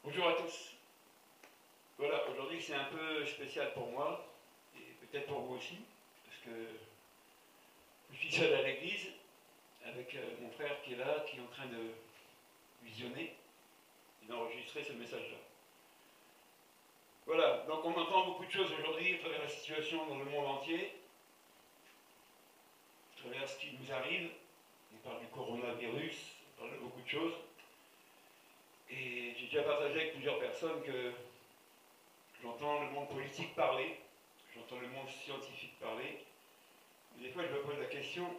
Bonjour à tous. Voilà, aujourd'hui c'est un peu spécial pour moi, et peut-être pour vous aussi, parce que je suis seul à l'église, avec mon frère qui est là, qui est en train de visionner et d'enregistrer ce message-là. Voilà, donc on entend beaucoup de choses aujourd'hui à travers la situation dans le monde entier, à travers ce qui nous arrive. On parle du coronavirus, on parle de beaucoup de choses. Et j'ai déjà partagé avec plusieurs personnes que j'entends le monde politique parler, j'entends le monde scientifique parler, et des fois je me pose la question,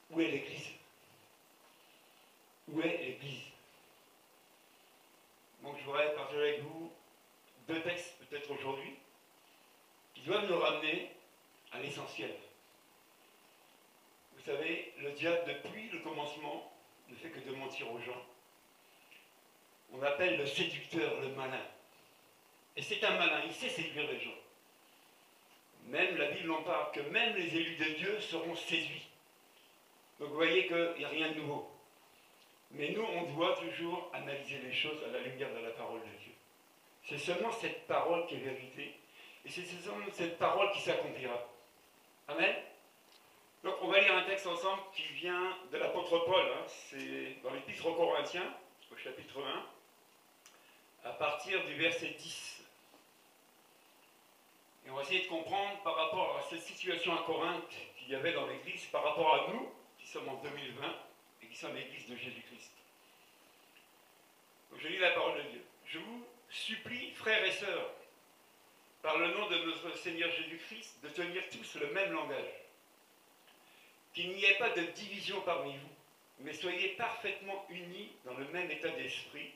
où est l'Église? Où est l'Église? Donc je voudrais partager avec vous deux textes, peut-être aujourd'hui, qui doivent nous ramener à l'essentiel. Vous savez, le diable, depuis le commencement, ne fait que de mentir aux gens. On appelle le séducteur le malin. Et c'est un malin, il sait séduire les gens. Même la Bible en parle, que même les élus de Dieu seront séduits. Donc vous voyez qu'il n'y a rien de nouveau. Mais nous, on doit toujours analyser les choses à la lumière de la parole de Dieu. C'est seulement cette parole qui est vérité, et c'est seulement cette parole qui s'accomplira. Amen. Donc on va lire un texte ensemble qui vient de l'apôtre Paul, c'est dans l'Épître aux Corinthiens, au chapitre 1, à partir du verset 10. Et on va essayer de comprendre par rapport à cette situation à Corinthe qu'il y avait dans l'Église, par rapport à nous, qui sommes en 2020, et qui sommes l'Église de Jésus-Christ. Donc je lis la parole de Dieu. Je vous supplie, frères et sœurs, par le nom de notre Seigneur Jésus-Christ, de tenir tous le même langage. Qu'il n'y ait pas de division parmi vous, mais soyez parfaitement unis dans le même état d'esprit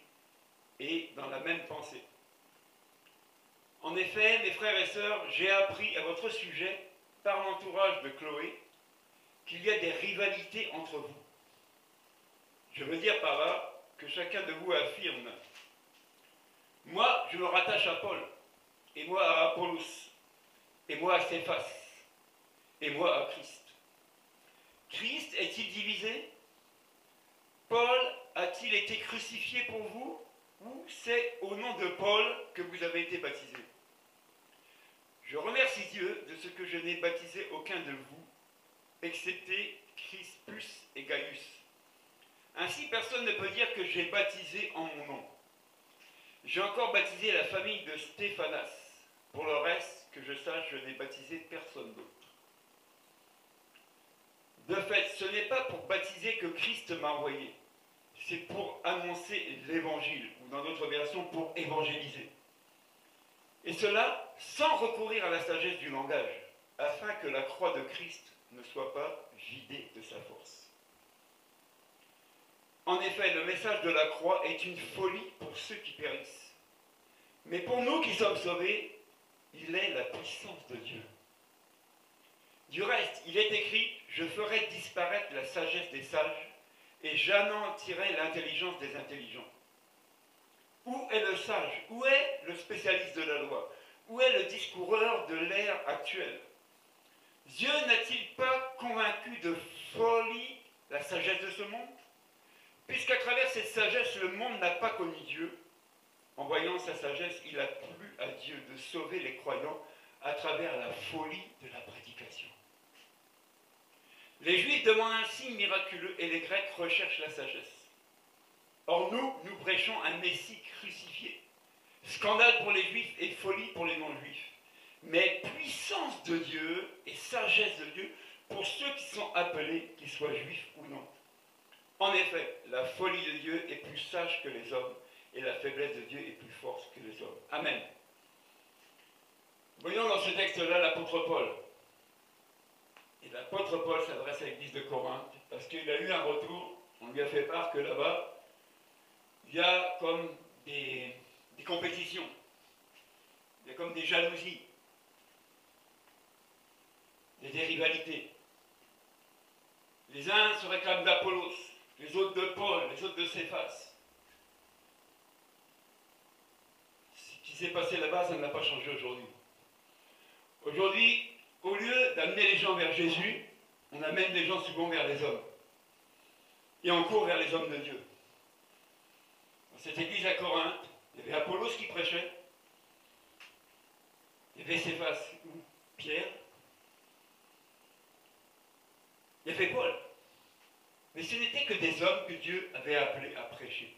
et dans la même pensée. En effet, mes frères et sœurs, j'ai appris à votre sujet, par l'entourage de Chloé, qu'il y a des rivalités entre vous. Je veux dire par là que chacun de vous affirme « Moi, je me rattache à Paul, et moi à Apollos, et moi à Céphas, et moi à Christ. Christ est-il divisé? Paul a-t-il été crucifié pour vous? Ou c'est au nom de Paul que vous avez été baptisés? Je remercie Dieu de ce que je n'ai baptisé aucun de vous, excepté Crispus et Gaius. Ainsi, personne ne peut dire que j'ai baptisé en mon nom. J'ai encore baptisé la famille de Stéphanas. Pour le reste, que je sache, je n'ai baptisé personne d'autre. De fait, ce n'est pas pour baptiser que Christ m'a envoyé. C'est pour annoncer l'évangile, ou dans d'autres versions, pour évangéliser. Et cela sans recourir à la sagesse du langage, afin que la croix de Christ ne soit pas vidée de sa force. En effet, le message de la croix est une folie pour ceux qui périssent. Mais pour nous qui sommes sauvés, il est la puissance de Dieu. Du reste, il est écrit « Je ferai disparaître la sagesse des sages et j'anéantirai l'intelligence des intelligents. » Où est le sage? Où est le spécialiste de la loi? Où est le discoureur de l'ère actuelle? Dieu n'a-t-il pas convaincu de folie la sagesse de ce monde? Puisqu'à travers cette sagesse, le monde n'a pas connu Dieu. En voyant sa sagesse, il a plu à Dieu de sauver les croyants à travers la folie de la prédication. Les Juifs demandent un signe miraculeux et les Grecs recherchent la sagesse. Or nous prêchons un Messie crucifié. Scandale pour les Juifs et folie pour les non-Juifs. Mais puissance de Dieu et sagesse de Dieu pour ceux qui sont appelés, qu'ils soient juifs ou non. En effet, la folie de Dieu est plus sage que les hommes et la faiblesse de Dieu est plus forte que les hommes. Amen. Voyons dans ce texte-là l'apôtre Paul. Et l'apôtre Paul s'adresse à l'église de Corinthe parce qu'il a eu un retour. On lui a fait part que là-bas, il y a comme des compétitions. Il y a comme des jalousies. Il y a des rivalités. Les uns se réclament d'Apollos, les autres de Paul, les autres de Céphas. Ce qui s'est passé là-bas, ça ne l'a pas changé aujourd'hui. Aujourd'hui, au lieu d'amener les gens vers Jésus, on amène les gens souvent vers les hommes. Et on court vers les hommes de Dieu. Dans cette église à Corinthe, Il y avait Apollos qui prêchait. Il y avait Céphas ou Pierre. Il y avait Paul. Mais ce n'étaient que des hommes que Dieu avait appelés à prêcher.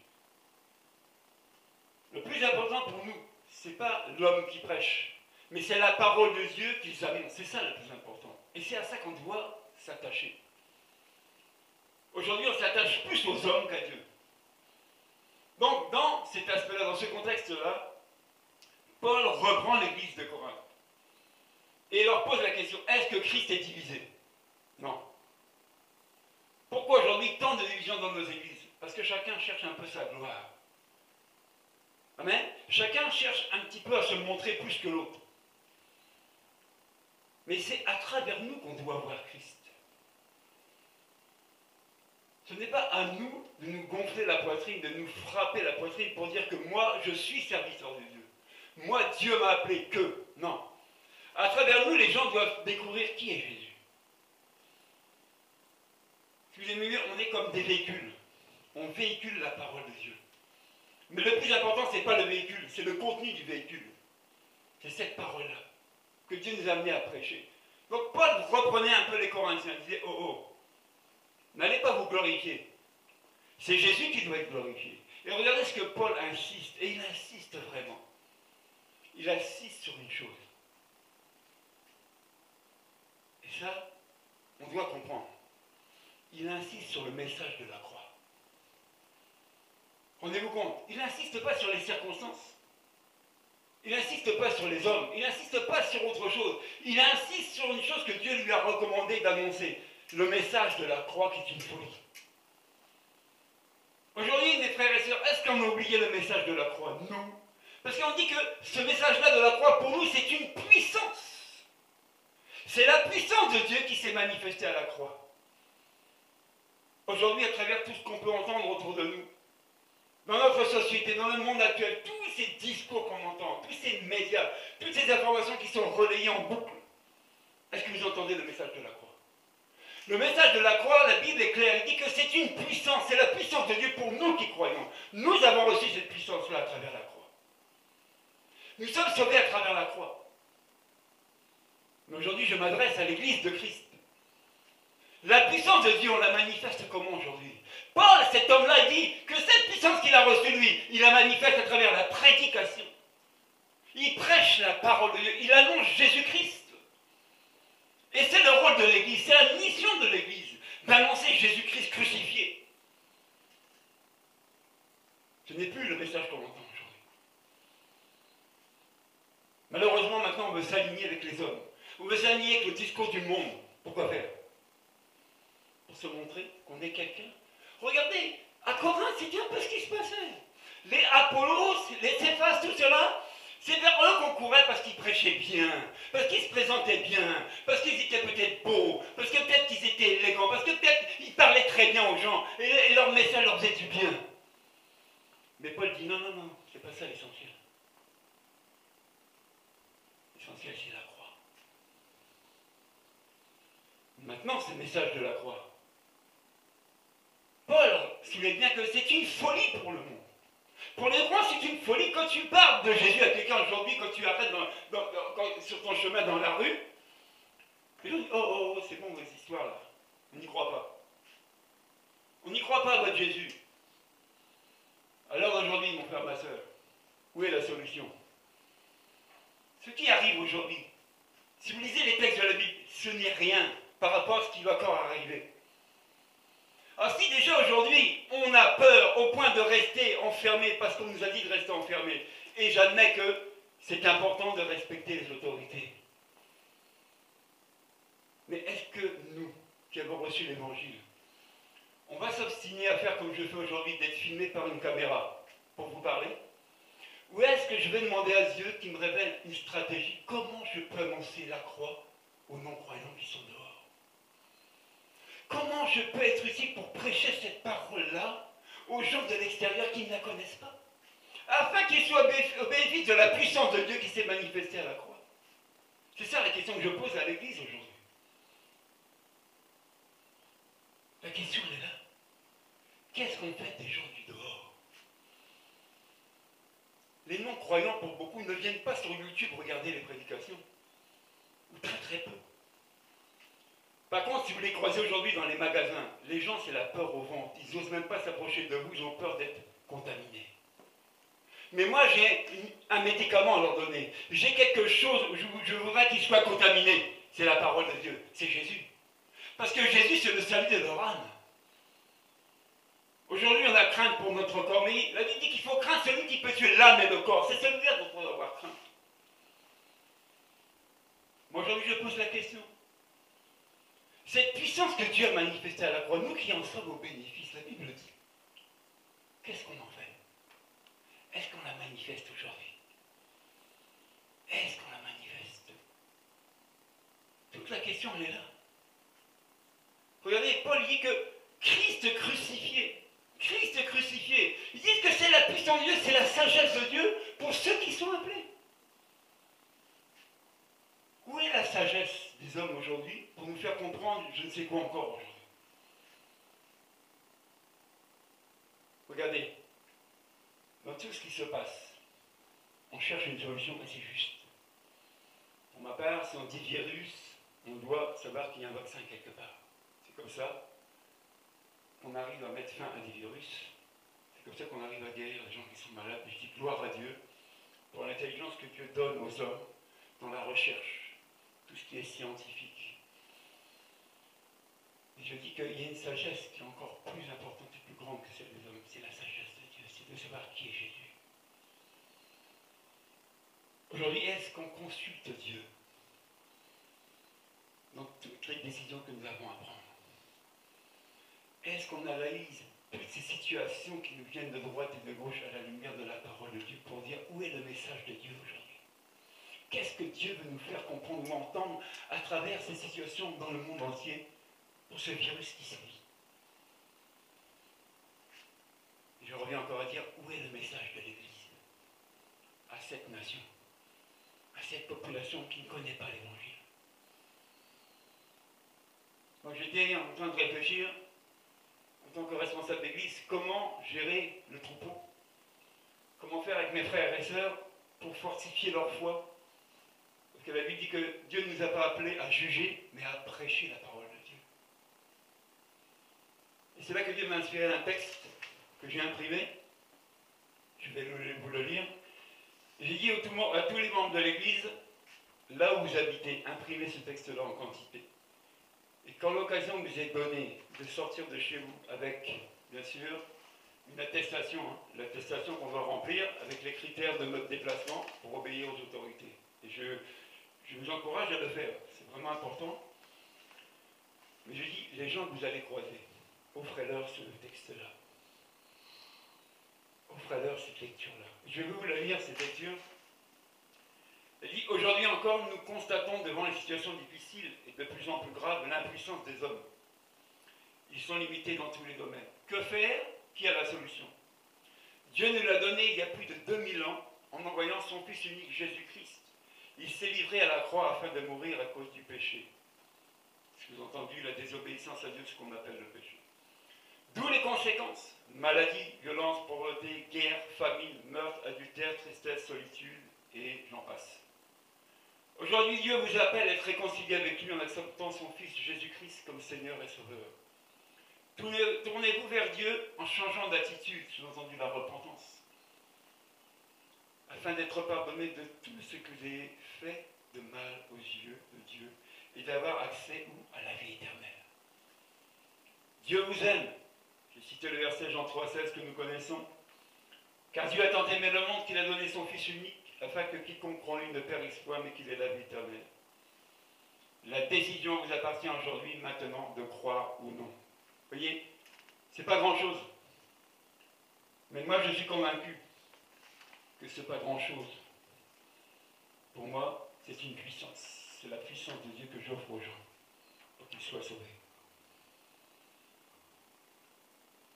Le plus important pour nous, ce n'est pas l'homme qui prêche, mais c'est la parole de Dieu qu'ils annoncent. C'est ça le plus important. Et c'est à ça qu'on doit s'attacher. Aujourd'hui, on s'attache plus aux hommes qu'à Dieu. Donc, dans cet aspect-là, dans ce contexte-là, Paul reprend l'église de Corinthe. Et il leur pose la question, est-ce que Christ est divisé? Non. Pourquoi aujourd'hui tant de divisions dans nos églises? Parce que chacun cherche un peu sa gloire. Amen. Chacun cherche un petit peu à se montrer plus que l'autre. Mais c'est à travers nous qu'on doit voir Christ. Ce n'est pas à nous de nous gonfler la poitrine, de nous frapper la poitrine pour dire que moi, je suis serviteur de Dieu. Moi, Dieu m'a appelé que. Non. À travers nous, les gens doivent découvrir qui est Jésus. Excusez-moi, on est comme des véhicules. On véhicule la parole de Dieu. Mais le plus important, ce n'est pas le véhicule, c'est le contenu du véhicule. C'est cette parole-là que Dieu nous a amené à prêcher. Donc Paul reprenait un peu les Corinthiens, il disait, oh oh, n'allez pas vous glorifier. C'est Jésus qui doit être glorifié. Et regardez ce que Paul insiste, et il insiste vraiment. Il insiste sur une chose. Et ça, on doit comprendre. Il insiste sur le message de la croix. Rendez-vous compte, il n'insiste pas sur les circonstances. Il n'insiste pas sur les hommes. Il n'insiste pas sur autre chose. Il insiste sur une chose que Dieu lui a recommandé d'annoncer. Le message de la croix qui est une folie. Aujourd'hui, mes frères et sœurs, est-ce qu'on a oublié le message de la croix? Non. Parce qu'on dit que ce message-là de la croix, pour nous, c'est une puissance. C'est la puissance de Dieu qui s'est manifestée à la croix. Aujourd'hui, à travers tout ce qu'on peut entendre autour de nous, dans notre société, dans le monde actuel, tous ces discours qu'on entend, tous ces médias, toutes ces informations qui sont relayées en boucle, est-ce que vous entendez le message de la croix? Le message de la croix, la Bible est claire, il dit que c'est une puissance, c'est la puissance de Dieu pour nous qui croyons. Nous avons reçu cette puissance-là à travers la croix. Nous sommes sauvés à travers la croix. Mais aujourd'hui, je m'adresse à l'Église de Christ. La puissance de Dieu, on la manifeste comment aujourd'hui? Paul, cet homme-là, dit que cette puissance qu'il a reçue, lui, il la manifeste à travers la prédication. Il prêche la parole de Dieu, il annonce Jésus-Christ. Et c'est le rôle de l'Église, c'est la mission de l'Église, d'annoncer Jésus-Christ crucifié. Ce n'est plus le message qu'on entend aujourd'hui. Malheureusement, maintenant, on veut s'aligner avec les hommes. On veut s'aligner avec le discours du monde. Pourquoi faire? Pour se montrer qu'on est quelqu'un. Regardez, à Corinthe, c'était un peu ce qui se passait. Les Apollos, les Céphas, tout cela, c'est vers eux qu'on courait parce qu'ils prêchaient bien, parce qu'ils se présentaient bien, parce qu'ils étaient peut-être beaux, parce que peut-être qu'ils étaient élégants, parce que peut-être ils parlaient très bien aux gens, et leur message leur faisait du bien. Mais Paul dit non, non, non, c'est pas ça l'essentiel. L'essentiel, c'est la croix. Maintenant, c'est le message de la croix. Paul souligne bien que c'est une folie pour le monde. Pour les croix, c'est une folie. Quand tu parles de Jésus à quelqu'un aujourd'hui, quand tu arrêtes sur ton chemin dans la rue, les gens disent oh, oh, c'est bon, vos histoires là. On n'y croit pas. On n'y croit pas à votre Jésus. Alors aujourd'hui, mon frère, ma soeur, où est la solution? Ce qui arrive aujourd'hui, si vous lisez les textes de la Bible, ce n'est rien par rapport à ce qui va encore arriver. Alors si déjà aujourd'hui, on a peur au point de rester enfermé parce qu'on nous a dit de rester enfermé, et j'admets que c'est important de respecter les autorités. Mais est-ce que nous, qui avons reçu l'évangile, on va s'obstiner à faire comme je fais aujourd'hui, d'être filmé par une caméra pour vous parler? Ou est-ce que je vais demander à Dieu qui me révèle une stratégie? Comment je peux annoncer la croix aux non-croyants qui sont dehors? Comment je peux être ici pour prêcher cette parole-là aux gens de l'extérieur qui ne la connaissent pas? Afin qu'ils soient au bénéfice de la puissance de Dieu qui s'est manifestée à la croix. C'est ça la question que je pose à l'Église aujourd'hui. La question est là. Qu'est-ce qu'on fait des gens du dehors? croyants, pour beaucoup, ne viennent pas sur YouTube regarder les prédications. Ou très très peu. Par contre, si vous les croisez aujourd'hui dans les magasins, les gens, c'est la peur au ventre. Ils n'osent même pas s'approcher de vous, ils ont peur d'être contaminés. Mais moi, j'ai un médicament à leur donner. J'ai quelque chose où je voudrais qu'ils soient contaminés. C'est la parole de Dieu, c'est Jésus. Parce que Jésus, c'est le salut de leur âme. Aujourd'hui, on a crainte pour notre corps, mais la Bible dit qu'il faut craindre celui qui peut tuer l'âme et le corps. C'est celui-là dont on doit avoir crainte. Moi, aujourd'hui, je pose la question. Cette puissance que Dieu a manifestée à la croix, nous qui en sommes au bénéfice, la Bible dit, qu'est-ce qu'on en fait? Est-ce qu'on la manifeste aujourd'hui? Est-ce qu'on la manifeste? Toute la question, elle est là. Regardez, Paul dit que Christ crucifié, ils disent que c'est la puissance de Dieu, c'est la sagesse de Dieu pour ceux qui sont appelés. Où est la sagesse des hommes aujourd'hui pour nous faire comprendre je ne sais quoi encore aujourd'hui? Regardez, dans tout ce qui se passe, on cherche une solution assez juste. Pour ma part, si on dit virus, on doit savoir qu'il y a un vaccin quelque part. C'est comme ça qu'on arrive à mettre fin à des virus. C'est comme ça qu'on arrive à guérir les gens qui sont malades. Et je dis gloire à Dieu pour l'intelligence que Dieu donne aux hommes dans la recherche, tout ce qui est scientifique. Et je dis qu'il y a une sagesse qui est encore plus importante et plus grande que celle des hommes. C'est la sagesse de Dieu, c'est de savoir qui est Jésus. Aujourd'hui, est-ce qu'on consulte Dieu dans toutes les décisions que nous avons à prendre? Est-ce qu'on analyse toutes ces situations qui nous viennent de droite et de gauche à la lumière de la parole de Dieu pour dire où est le message de Dieu aujourd'hui? Qu'est-ce que Dieu veut nous faire comprendre ou entendre à travers ces situations dans le monde entier pour ce virus qui sévit? Je reviens encore à dire où est le message de l'Église à cette nation, à cette population qui ne connaît pas l'Évangile. Quand j'étais en train de réfléchir, en tant que responsable d'église, comment gérer le troupeau? Comment faire avec mes frères et sœurs pour fortifier leur foi? Parce que la Bible dit que Dieu ne nous a pas appelés à juger, mais à prêcher la parole de Dieu. Et c'est là que Dieu m'a inspiré d'un texte que j'ai imprimé. Je vais vous le lire. J'ai dit à tous les membres de l'église, là où vous habitez, imprimez ce texte-là en quantité. Et quand l'occasion vous est donnée de sortir de chez vous avec, bien sûr, une attestation, l'attestation qu'on va remplir avec les critères de notre déplacement pour obéir aux autorités. Et je vous encourage à le faire, c'est vraiment important. Mais je dis, les gens que vous allez croiser, offrez-leur ce texte-là. Offrez-leur cette lecture-là. Je vais vous la lire, cette lecture. Elle dit, aujourd'hui encore, nous constatons devant les situations difficiles et de plus en plus graves l'impuissance des hommes. Ils sont limités dans tous les domaines. Que faire? Qui a la solution? Dieu nous l'a donné il y a plus de 2000 ans en envoyant son Fils unique Jésus-Christ. Il s'est livré à la croix afin de mourir à cause du péché. Sous-entendu, la désobéissance à Dieu, ce qu'on appelle le péché. D'où les conséquences. Maladie, violence, pauvreté, guerre, famine, meurtre, adultère, tristesse, solitude, et j'en passe. Aujourd'hui, Dieu vous appelle à être réconcilié avec lui en acceptant son Fils Jésus-Christ comme Seigneur et Sauveur. Tournez-vous vers Dieu en changeant d'attitude, sous-entendu la repentance, afin d'être pardonné de tout ce que vous avez fait de mal aux yeux de Dieu et d'avoir accès à la vie éternelle. Dieu vous aime. J'ai cité le verset Jean 3,16 que nous connaissons. Car Dieu a tant aimé le monde qu'il a donné son Fils unique, afin que quiconque croit en lui ne périsse point, mais qu'il ait la vie éternelle. La décision vous appartient aujourd'hui, maintenant, de croire ou non. Vous voyez, c'est pas grand-chose. Mais moi, je suis convaincu que c'est pas grand-chose. Pour moi, c'est une puissance. C'est la puissance de Dieu que j'offre aux gens pour qu'ils soient sauvés.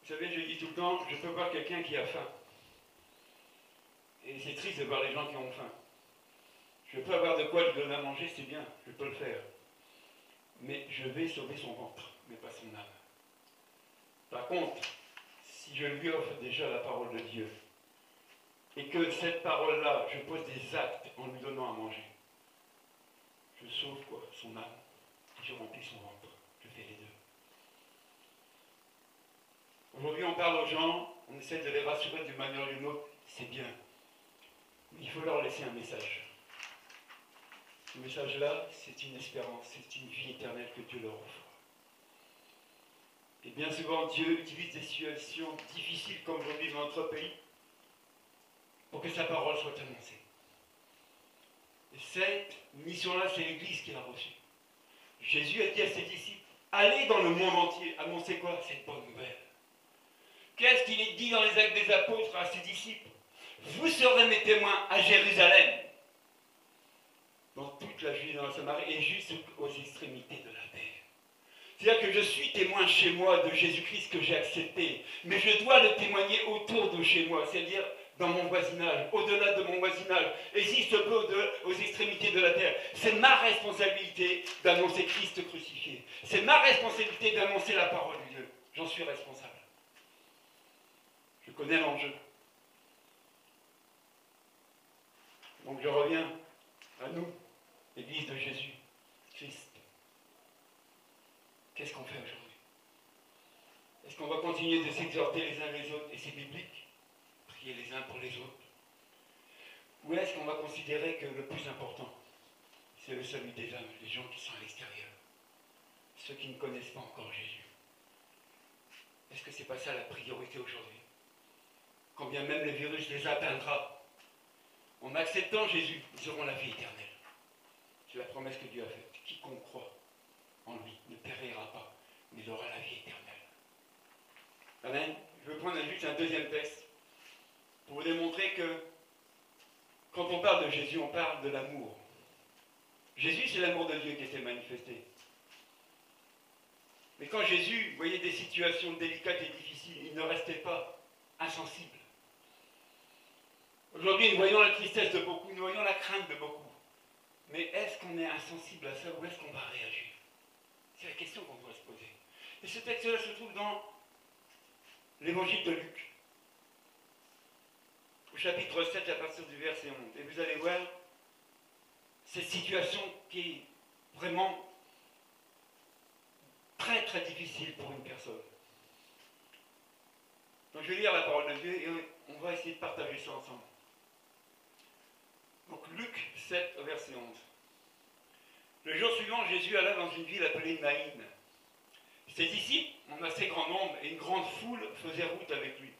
Vous savez, je dis tout le temps, je peux voir quelqu'un qui a faim. Et c'est triste de voir les gens qui ont faim. Je peux avoir de quoi lui donner à manger, c'est bien, je peux le faire. Mais je vais sauver son ventre, mais pas son âme. Par contre, si je lui offre déjà la parole de Dieu, et que cette parole-là, je pose des actes en lui donnant à manger. Je sauve quoi? Son âme, et je remplis son ventre. Je fais les deux. Aujourd'hui, on parle aux gens, on essaie de les rassurer d'une manière ou d'une autre, c'est bien. Mais il faut leur laisser un message. Ce message-là, c'est une espérance, c'est une vie éternelle que Dieu leur offre. Et bien souvent, Dieu utilise des situations difficiles comme aujourd'hui dans notre pays pour que sa parole soit annoncée. Et cette mission-là, c'est l'Église qui l'a reçue. Jésus a dit à ses disciples, allez dans le monde entier, annoncez quoi? Cette bonne nouvelle. Qu'est-ce qu'il est dit dans les Actes des Apôtres à ses disciples? Vous serez mes témoins à Jérusalem, dans toute la Judée, dans la Samarie, et jusqu'aux extrémités de la terre. C'est-à-dire que je suis témoin chez moi de Jésus-Christ que j'ai accepté, mais je dois le témoigner autour de chez moi, c'est-à-dire dans mon voisinage, au-delà de mon voisinage, et si je peux aux extrémités de la terre. C'est ma responsabilité d'annoncer Christ crucifié. C'est ma responsabilité d'annoncer la parole de Dieu. J'en suis responsable. Je connais l'enjeu. Donc je reviens à nous, l'Église de Jésus, Christ. Qu'est-ce qu'on fait aujourd'hui? Est-ce qu'on va continuer de s'exhorter les uns les autres, et c'est biblique, prier les uns pour les autres? Ou est-ce qu'on va considérer que le plus important, c'est le salut des âmes, les gens qui sont à l'extérieur, ceux qui ne connaissent pas encore Jésus? Est-ce que ce n'est pas ça la priorité aujourd'hui? Quand bien même le virus les atteindra, en acceptant Jésus, ils auront la vie éternelle. C'est la promesse que Dieu a faite. Quiconque croit en lui ne périra pas, mais il aura la vie éternelle. Amen. Je vais prendre juste un deuxième texte pour vous démontrer que quand on parle de Jésus, on parle de l'amour. Jésus, c'est l'amour de Dieu qui s'est manifesté. Mais quand Jésus voyait des situations délicates et difficiles, il ne restait pas insensible. Aujourd'hui, nous voyons la tristesse de beaucoup, nous voyons la crainte de beaucoup. Mais est-ce qu'on est insensible à ça ou est-ce qu'on va réagir? C'est la question qu'on doit se poser. Et ce texte-là se trouve dans l'évangile de Luc, au chapitre 7 à partir du verset 11. Et vous allez voir cette situation qui est vraiment très très difficile pour une personne. Donc je vais lire la parole de Dieu et on va essayer de partager ça ensemble. Donc Luc 7, verset 11. Le jour suivant, Jésus alla dans une ville appelée Naïn. Ses disciples, en assez grand nombre, et une grande foule faisaient route avec lui.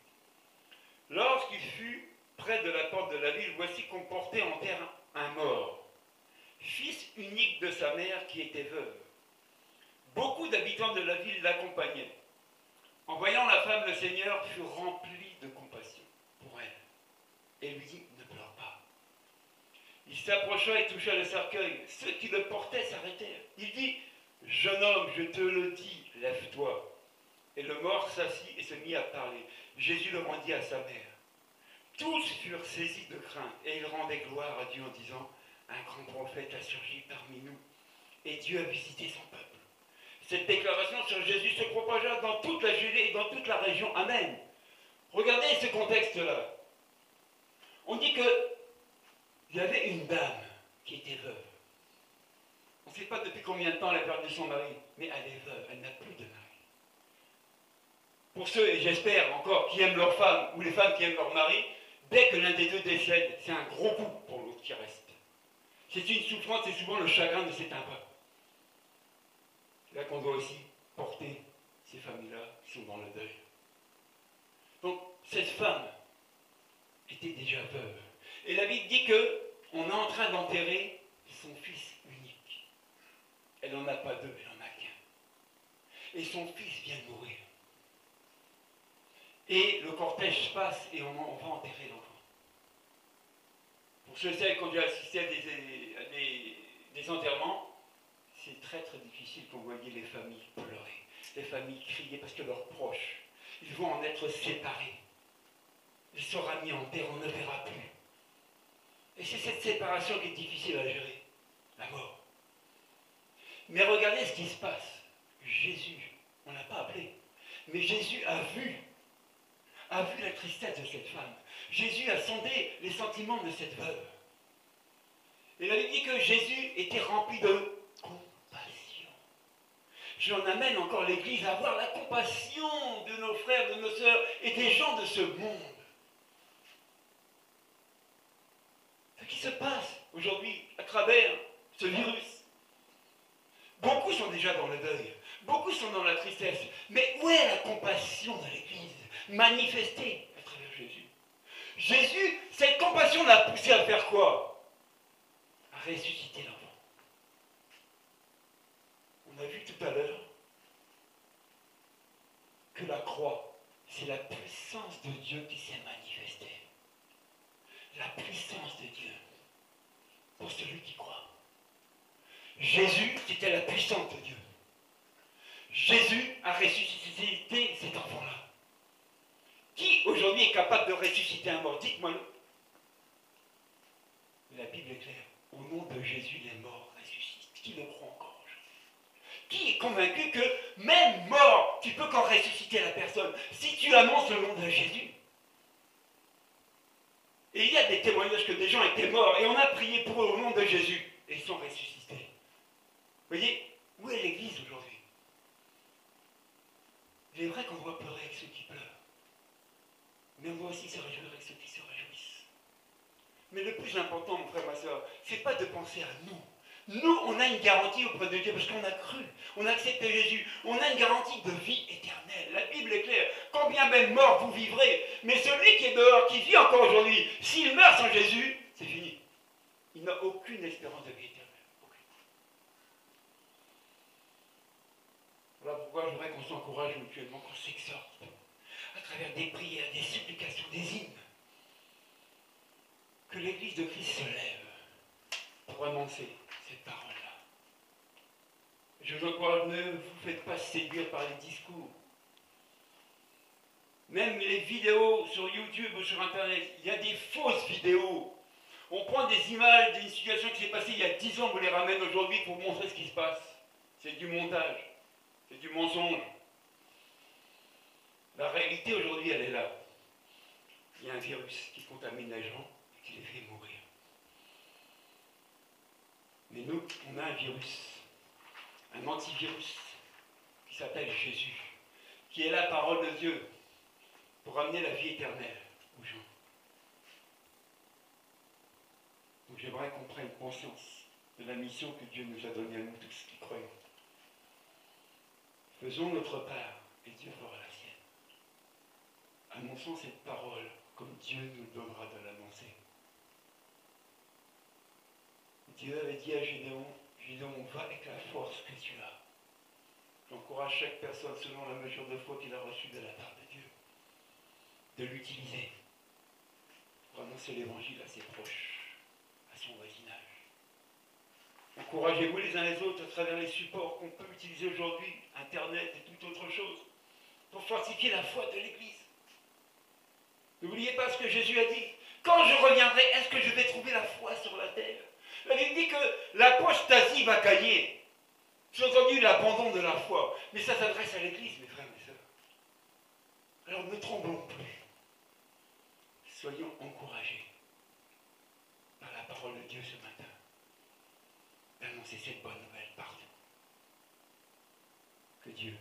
Lorsqu'il fut près de la porte de la ville, voici qu'on portait en terre un mort, fils unique de sa mère qui était veuve. Beaucoup d'habitants de la ville l'accompagnaient. En voyant la femme, le Seigneur fut rempli de compassion pour elle et lui dit, ne pleure pas. Il s'approcha et toucha le cercueil. Ceux qui le portaient s'arrêtèrent. Il dit, jeune homme, je te le dis, lève-toi. Et le mort s'assit et se mit à parler. Jésus le rendit à sa mère. Tous furent saisis de crainte et ils rendaient gloire à Dieu en disant, un grand prophète a surgi parmi nous et Dieu a visité son peuple. Cette déclaration sur Jésus se propagea dans toute la Judée et dans toute la région. Amen. Regardez ce contexte-là. On dit qu'il y avait une dame qui était veuve. On ne sait pas depuis combien de temps elle a perdu son mari, mais elle est veuve, elle n'a plus de mari. Pour ceux, et j'espère encore, qui aiment leur femme, ou les femmes qui aiment leur mari, dès que l'un des deux décède, c'est un gros coup pour l'autre qui reste. C'est une souffrance, c'est souvent le chagrin ne s'éteint pas. C'est là qu'on doit aussi porter ces familles-là qui sont dans le deuil. Donc, cette femme était déjà veuve. Et la Bible dit qu'on est en train d'enterrer son fils unique. Elle n'en a pas deux, elle n'en a qu'un. Et son fils vient de mourir. Et le cortège passe et on va enterrer l'enfant. Pour ceux et celles qui ont dû assister à des enterrements, c'est très très difficile qu'on voyait les familles pleurer, les familles crier parce que leurs proches, ils vont en être séparés. Il sera mis en terre, on ne verra plus. Et c'est cette séparation qui est difficile à gérer, la mort. Mais regardez ce qui se passe. Jésus, on ne l'a pas appelé, mais Jésus a vu a vu la tristesse de cette femme. Jésus a sondé les sentiments de cette veuve. Et il avait dit que Jésus était rempli de compassion. J'en amène encore l'Église à avoir la compassion de nos frères, de nos sœurs et des gens de ce monde. Ce qui se passe aujourd'hui à travers ce virus. Beaucoup sont déjà dans le deuil, beaucoup sont dans la tristesse. Mais où est la compassion de l'Église manifestée à travers Jésus? Jésus, cette compassion l'a poussé à faire quoi? À ressusciter l'enfant. On a vu tout à l'heure que la croix, c'est la puissance de Dieu qui s'est manifestée. La puissance de Dieu pour celui qui croit. Jésus, c'était la puissance de Dieu. Jésus a ressuscité cet enfant-là. Qui aujourd'hui est capable de ressusciter un mort? Dites-moi-le. La Bible est claire. Au nom de Jésus, les morts ressuscitent. Qui le croit encore aujourd'hui? Qui est convaincu que même mort, tu peux qu'en ressusciter la personne si tu annonces le nom de Jésus? Et il y a des témoignages que des gens étaient morts et on a prié pour eux au nom de Jésus et ils sont ressuscités. Vous voyez, où est l'Église aujourd'hui? Il est vrai qu'on doit pleurer avec ceux qui pleurent, mais on doit aussi se réjouir avec ceux qui se réjouissent. Mais le plus important, mon frère, ma soeur, c'est pas de penser à nous. Nous, on a une garantie auprès de Dieu parce qu'on a cru, on a accepté Jésus, on a une garantie de vie éternelle. La Bible est claire, quand bien même mort, vous vivrez. Mais celui qui est dehors, qui vit encore aujourd'hui, s'il meurt sans Jésus, c'est fini. Il n'a aucune espérance de vie éternelle. Voilà pourquoi je voudrais qu'on s'encourage mutuellement, qu'on s'exhorte à travers des prières, des supplications, des hymnes. Que l'Église de Christ se lève pour annoncer cette parole-là. Je veux croire, ne vous faites pas séduire par les discours. Même les vidéos sur YouTube ou sur Internet, il y a des fausses vidéos. On prend des images d'une situation qui s'est passée il y a 10 ans, on vous les ramène aujourd'hui pour vous montrer ce qui se passe. C'est du montage, c'est du mensonge. La réalité aujourd'hui, elle est là. Il y a un virus qui contamine les gens et qui les fait mourir. Mais nous, on a un virus, un antivirus, qui s'appelle Jésus, qui est la parole de Dieu pour amener la vie éternelle aux gens. Donc j'aimerais qu'on prenne conscience de la mission que Dieu nous a donnée à nous tous qui croyons. Faisons notre part et Dieu fera la sienne. Annonçons cette parole comme Dieu nous donnera de l'annoncer. Dieu avait dit à Gédéon, Gédéon, va avec la force que tu as. J'encourage chaque personne selon la mesure de foi qu'il a reçue de la part de Dieu, de l'utiliser pour annoncer l'évangile à ses proches, à son voisinage. Encouragez-vous les uns les autres à travers les supports qu'on peut utiliser aujourd'hui, Internet et toute autre chose, pour fortifier la foi de l'Église. N'oubliez pas ce que Jésus a dit. Quand je reviendrai, est-ce que je vais trouver la foi sur la terre? La Bible dit que l'apostasie va gagner. C'est entendu l'abandon de la foi. Mais ça s'adresse à l'Église, mes frères, mes sœurs. Alors ne tremblons plus. Soyons encouragés par la parole de Dieu ce matin, d'annoncer cette bonne nouvelle partout. Que Dieu